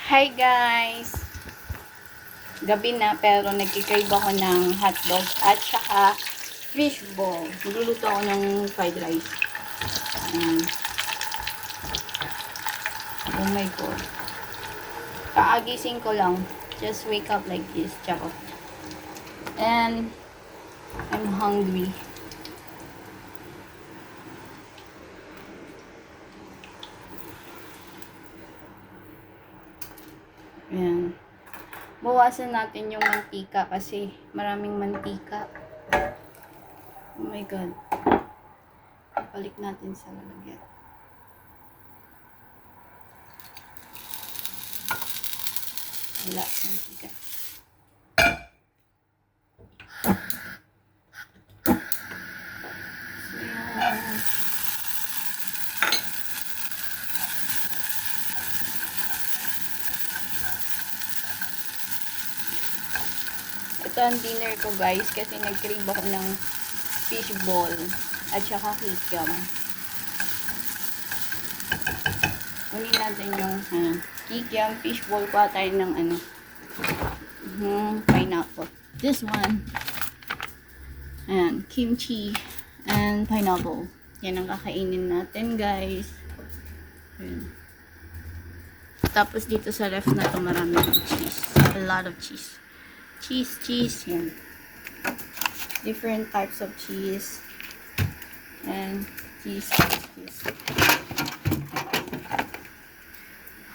Hi guys! Gabi na pero nagkikrave ako ng hotdog at saka fishball. Magluluto ako ng fried rice. Ayan. Oh my god. Kaagising ko lang. Just wake up like this. Charot. And I'm hungry. Ayan. Bawasan natin yung mantika kasi maraming mantika. Oh my god. Balik natin sa lalagyan. Wala mantika. So, yan. Ito ang dinner ko guys kasi nag-crave ako ng fishball at saka kikiam. Kunin natin yung kikiam, fishball pa tayo ng pineapple. This one. Ayan, kimchi and pineapple. Yan ang kakainin natin guys. Ayan. Tapos dito sa left na to marami ng cheese. A lot of cheese. Cheese, yan. Different types of cheese. And cheese.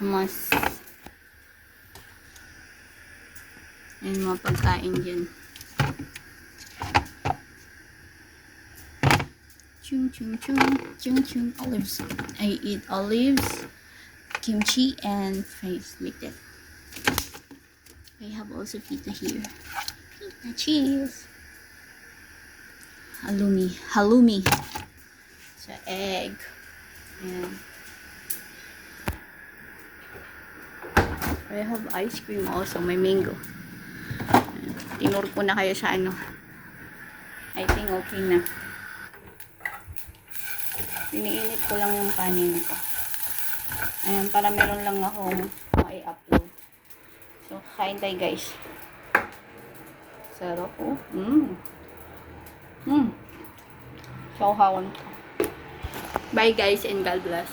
Hummus. And mga pagkain dyan. Chung. Olives. I eat olives, kimchi, and rice like that. I have also pita here. Pita cheese. Halloumi. So egg. And I have ice cream also. May mango. Tinur ko na kayo sa I think okay na. Iniinit ko lang yung kanin ko. Ayan, para meron lang akong i-upload. So, kain tayo guys. Sarap po. Sauhawan ko. Bye guys and God bless.